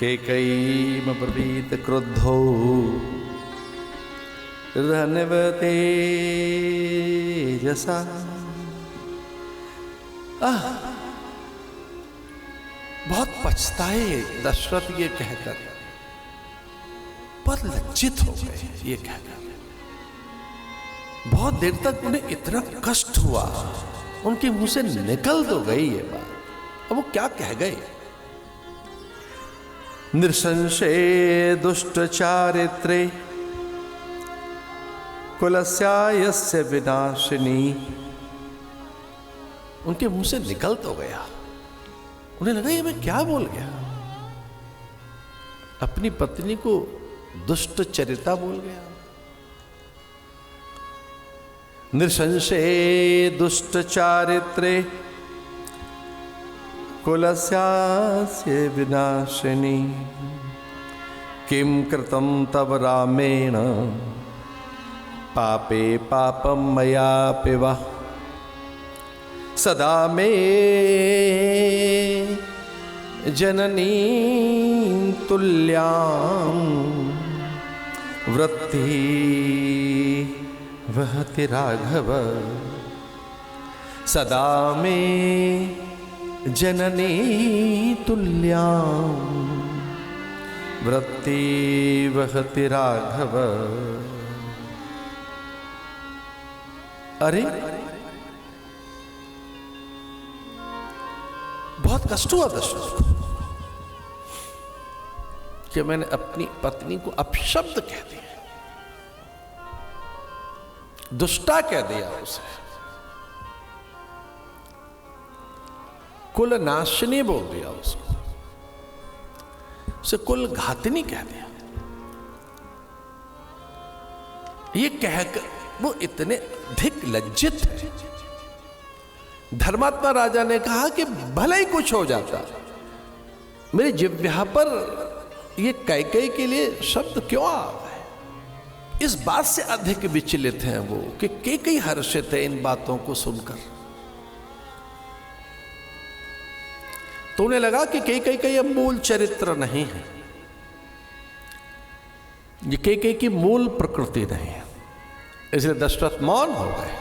कैकेयीमब्रवीत क्रुद्धो धन्वतेजसा। बहुत पछताए दशरथ ये कहकर, पर लज्जित हो गए ये कहकर। बहुत देर तक उन्हें इतना कष्ट हुआ, उनके मुंह से निकल तो गई ये बात, अब वो क्या कह गए। नृशंसे दुष्ट चारित्रे कुलस्यायस्य विनाशिनी। उनके मुंह से निकल तो गया, उन्हें लगा ये मैं क्या बोल गया, अपनी पत्नी को दुष्ट चरिता बोल गया। नृशंसे दुष्ट चारित्रे कुलस्यास्य विनाशिनी। किं कृतं तव रामेण पापे पापं मयापि वा। सदा मे जननी तुल्यां वृत्ति वहति राघव। सदा मे जननी तुल्यां वृत्ति वहति राघव। अरे बहुत कष्ट हुआ दशरथ को कि मैंने अपनी पत्नी को अपशब्द कह दिया, दुष्टा कह दिया, उसे कुल नाशिनी बोल दिया, उसको उसे कुल घातिनी कह दिया। ये कहकर वो इतने अधिक लज्जित है। धर्मात्मा राजा ने कहा कि भले ही कुछ हो जाता, मेरी जिह्वा पर ये कैकेयी के लिए शब्द क्यों आ गए। इस बात से अधिक विचलित हैं वो कि कैकेयी हर्षित है इन बातों को सुनकर। तो उन्हें लगा कि कैकेयी का यह मूल चरित्र नहीं है, ये कैकेयी की मूल प्रकृति नहीं है, इसलिए दशरथ मौन हो गए।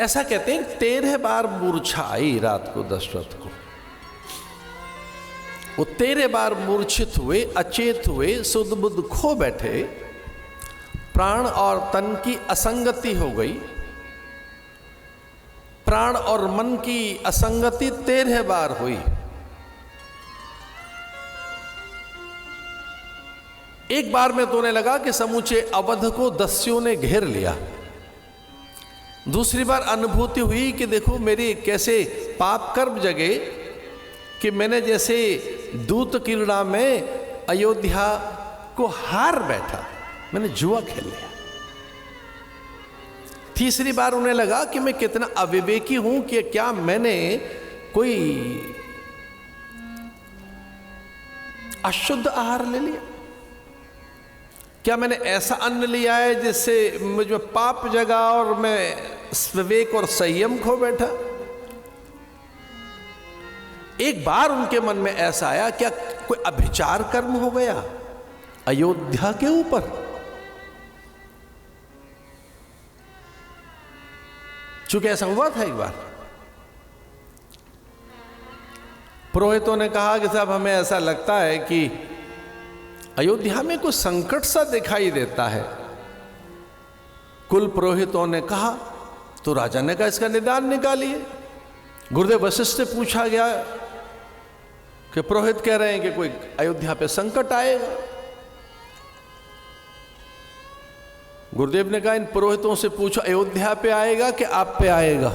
ऐसा कहते हैं 13 बार मूर्छा आई रात को दशरथ को। वो 13 बार मूर्छित हुए, अचेत हुए, सुध बुध खो बैठे, प्राण और तन की असंगति हो गई। प्राण और मन की असंगति 13 बार हुई। एक बार में तो उन्हें लगा कि समूचे अवध को दस्युओं ने घेर लिया। दूसरी बार अनुभूति हुई कि देखो मेरी कैसे पाप कर्म जगे कि मैंने जैसे दूत क्रीड़ा में अयोध्या को हार बैठा, मैंने जुआ खेल लिया। तीसरी बार उन्हें लगा कि मैं कितना अविवेकी हूं कि क्या मैंने कोई अशुद्ध आहार ले लिया, क्या मैंने ऐसा अन्न लिया है जिससे मुझ में पाप जगा और मैं विवेक और संयम खो बैठा। एक बार उनके मन में ऐसा आया, क्या कोई अभिचार कर्म हो गया अयोध्या के ऊपर। चूंकि ऐसा हुआ था एक बार, पुरोहितों ने कहा कि साहब हमें ऐसा लगता है कि अयोध्या में कुछ संकट सा दिखाई देता है। कुल पुरोहितों ने कहा, तो राजा ने कहा इसका निदान निकालिए। गुरुदेव वशिष्ठ से पूछा गया कि पुरोहित कह रहे हैं कि कोई अयोध्या पे संकट आएगा। गुरुदेव ने कहा इन पुरोहितों से पूछो अयोध्या पे आएगा कि आप पे आएगा।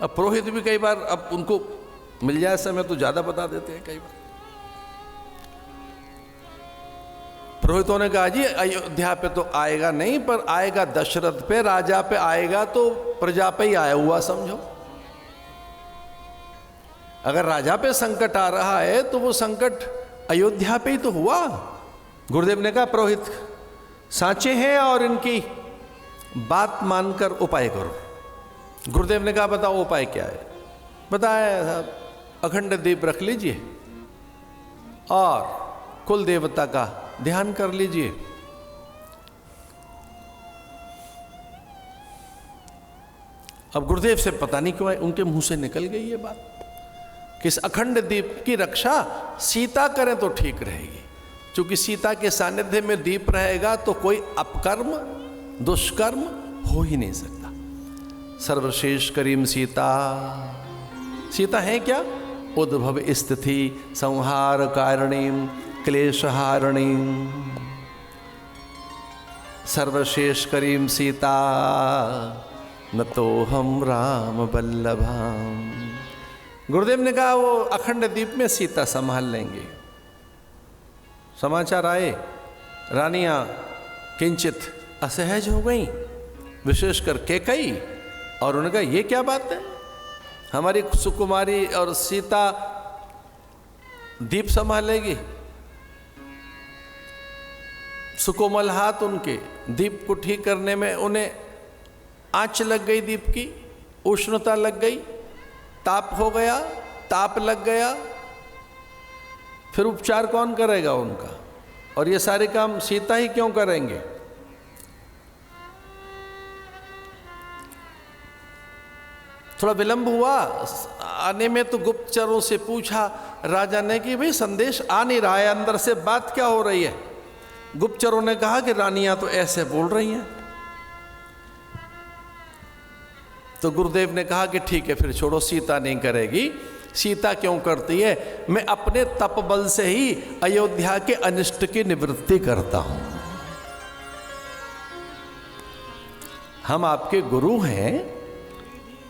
अब पुरोहित भी कई बार अब उनको मिल जाए समय तो ज्यादा बता देते हैं। कई बार पुरोहितों ने कहा जी अयोध्या पे तो आएगा नहीं, पर आएगा दशरथ पे, राजा पे आएगा तो प्रजा पे ही आया हुआ समझो। अगर राजा पे संकट आ रहा है तो वो संकट अयोध्या पे ही तो हुआ। गुरुदेव ने कहा पुरोहित सांचे हैं और इनकी बात मानकर उपाय करो। गुरुदेव ने कहा बताओ उपाय क्या है। बताया साहब अखंड दीप रख लीजिए, और कुल देवता का ध्यान कर लीजिए। अब गुरुदेव से पता नहीं क्यों उनके मुंह से निकल गई ये बात कि इस अखंड दीप की रक्षा सीता करें तो ठीक रहेगी, क्योंकि सीता के सानिध्य में दीप रहेगा तो कोई अपकर्म दुष्कर्म हो ही नहीं सकता। सर्वश्रेष्ठ करीम सीता, सीता है क्या? उद्भव स्थिति संहार कारणीम क्लेशहारणीम। सर्वश्रेष्ठ करीम सीता न तो हम राम वल्लभाम। गुरुदेव ने कहा वो अखंड दीप में सीता संभाल लेंगे। समाचार आए, रानियां किंचित असहज हो गईं, विशेषकर कैकई, और उन्होंने कहा ये क्या बात है, हमारी सुकुमारी और सीता दीप संभालेगी। सुकोमल हाथ उनके दीप को ठीक करने में, उन्हें आंच लग गई, दीप की उष्णता लग गई, ताप हो गया, ताप लग गया, फिर उपचार कौन करेगा उनका? और ये सारे काम सीता ही क्यों करेंगे? थोड़ा विलंब हुआ आने में, तो गुप्तचरों से पूछा राजा ने कि भाई संदेश आ नहीं रहा है, अंदर से बात क्या हो रही है? गुप्तचरों ने कहा कि रानियां तो ऐसे बोल रही हैं। तो गुरुदेव ने कहा कि ठीक है फिर छोड़ो, सीता नहीं करेगी। सीता क्यों करती है? मैं अपने तप बल से ही अयोध्या के अनिष्ट की निवृत्ति करता हूं। हम आपके गुरु हैं,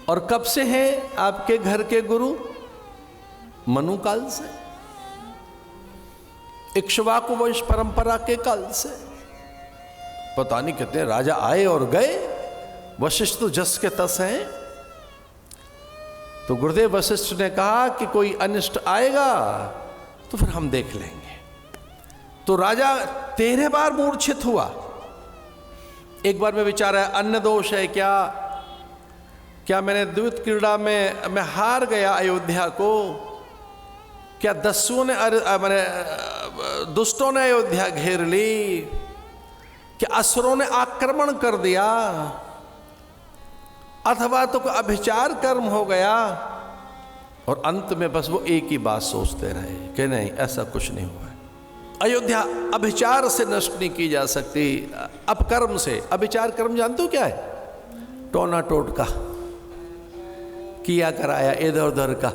और कब से हैं आपके घर के गुरु? मनु काल से, इक्ष्वाकु वंश परंपरा के काल से। पता नहीं कितने राजा आए और गए, वशिष्ठ तो जस के तस हैं। तो गुरुदेव वशिष्ठ ने कहा कि कोई अनिष्ट आएगा तो फिर हम देख लेंगे। तो राजा 13 बार मूर्छित हुआ। एक बार में विचारा अन्न दोष है क्या, क्या मैंने द्वित क्रीड़ा में मैं हार गया अयोध्या को, क्या दस्युओं ने मैंने दुष्टों ने अयोध्या घेर ली, क्या असुरों ने आक्रमण कर दिया, अथवा तो कोई अभिचार कर्म हो गया। और अंत में बस वो एक ही बात सोचते रहे कि नहीं ऐसा कुछ नहीं हुआ है। अयोध्या अभिचार से नष्ट नहीं की जा सकती, अपकर्म से। अभिचार कर्म जानते हो क्या है? टोना टोटका किया कराया इधर उधर का।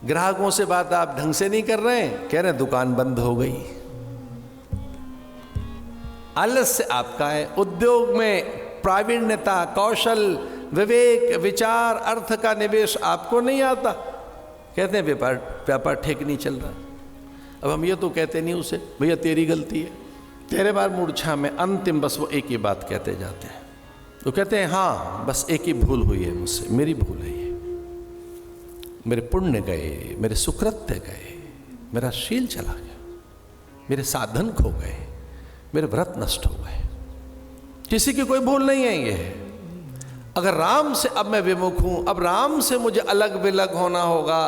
ग्राहकों से बात आप ढंग से नहीं कर रहे हैं, कह रहे दुकान बंद हो गई। आलस्य आपका है। उद्योग में प्रावीण्यता, कौशल, विवेक, विचार, अर्थ का निवेश आपको नहीं आता, कहते हैं व्यापार ठीक नहीं चल रहा। अब हम ये तो कहते नहीं उसे भैया तेरी गलती है। 13 बार मूर्छा में अंतिम बस वो एक ही बात कहते जाते हैं। तो कहते हैं हाँ बस एक ही भूल हुई है मुझसे, मेरी भूल है ये, मेरे पुण्य गए, मेरे सुकृत्य गए, मेरा शील चला गया, मेरे साधन खो गए, मेरे व्रत नष्ट हो गए। किसी की कोई भूल नहीं है ये। अगर राम से अब मैं विमुख हूं, अब राम से मुझे अलग विलग होना होगा।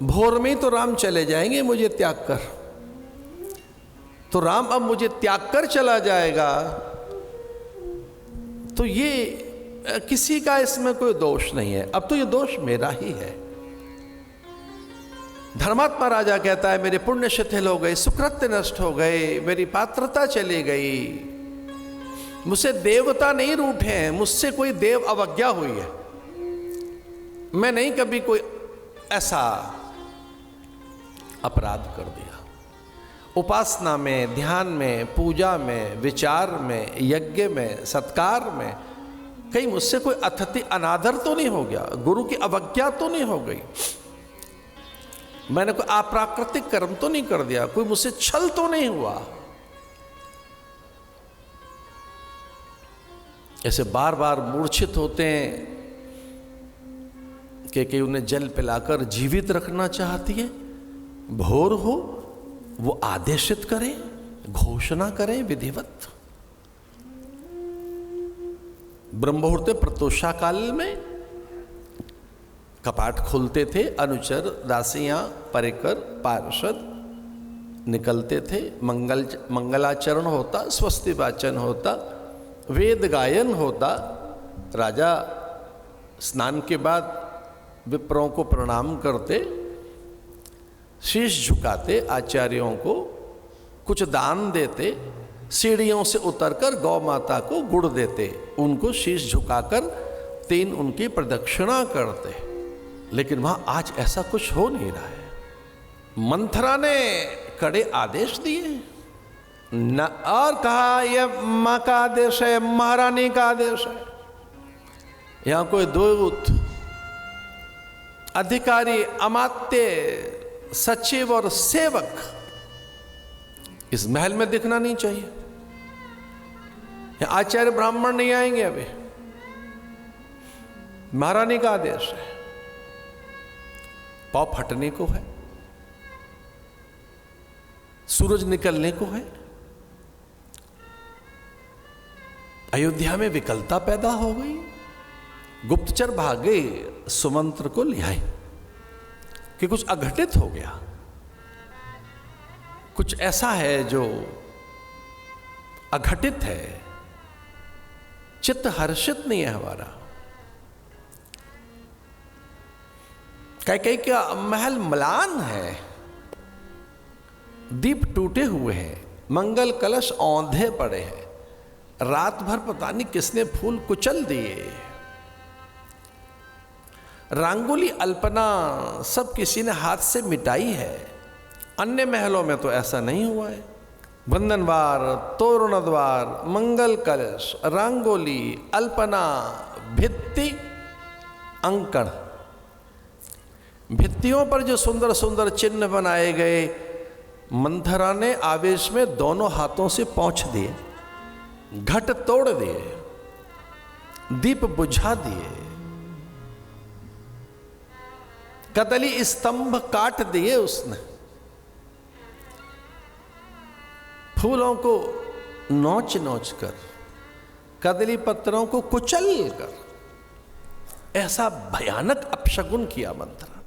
भोर में तो राम चले जाएंगे मुझे त्याग कर, तो राम अब मुझे त्याग कर चला जाएगा, तो ये किसी का इसमें कोई दोष नहीं है। अब तो ये दोष मेरा ही है। धर्मात्मा राजा कहता है मेरे पुण्य शिथिल हो गए, सुकृत्य नष्ट हो गए, मेरी पात्रता चली गई, मुझसे देवता नहीं रूठे हैं, मुझसे कोई देव अवज्ञा हुई है। मैं नहीं कभी कोई ऐसा अपराध कर दिया। उपासना में, ध्यान में, पूजा में, विचार में, यज्ञ में, सत्कार में कहीं मुझसे कोई अतिथि अनादर तो नहीं हो गया, गुरु की अवज्ञा तो नहीं हो गई, मैंने कोई अप्राकृतिक कर्म तो नहीं कर दिया, कोई मुझसे छल तो नहीं हुआ। ऐसे बार बार मूर्छित होते हैं कि उन्हें जल पिलाकर जीवित रखना चाहती है। भोर हो वो आदेशित करें, घोषणा करें विधिवत। ब्रह्म मुहूर्त प्रत्योषा काल में कपाट खुलते थे, अनुचर, दासियां, परिकर, पार्षद निकलते थे, मंगलाचरण होता, स्वस्ति वाचन होता, वेद गायन होता। राजा स्नान के बाद विप्रों को प्रणाम करते, शीश झुकाते, आचार्यों को कुछ दान देते, सीढ़ियों से उतरकर गौ माता को गुड़ देते, उनको शीश झुकाकर 3 उनकी प्रदक्षिणा करते। लेकिन वहां आज ऐसा कुछ हो नहीं रहा है। मंथरा ने कड़े आदेश दिए न, और कहा यह मां का आदेश है, महारानी का आदेश है। यहां कोई दूत, अधिकारी, अमात्य, सचिव और सेवक इस महल में दिखना नहीं चाहिए। आचार्य ब्राह्मण नहीं आएंगे अभी, महारानी का आदेश है। पाव फटने को है, सूरज निकलने को है। अयोध्या में विकलता पैदा हो गई। गुप्तचर भागे, सुमंत्र को ले आए कि कुछ अघटित हो गया, कुछ ऐसा है जो अघटित है, चित्त हर्षित नहीं है हमारा। कई का महल म्लान है, दीप टूटे हुए हैं, मंगल कलश औंधे पड़े हैं, रात भर पता नहीं किसने फूल कुचल दिए, रंगोली अल्पना सब किसी ने हाथ से मिटाई है। अन्य महलों में तो ऐसा नहीं हुआ है। बंधनवार, तोरण द्वार, मंगल कलश, रंगोली, अल्पना, भित्ति, अंकण, भित्तियों पर जो सुंदर सुंदर चिन्ह बनाए गए, मंथरा ने आवेश में दोनों हाथों से पोंछ दिए, घट तोड़ दिए, दीप बुझा दिए, कदली स्तंभ काट दिए उसने, फूलों को नोच नोच कर, कदली पत्रों को कुचल कर, ऐसा भयानक अपशगुन किया मंथरा।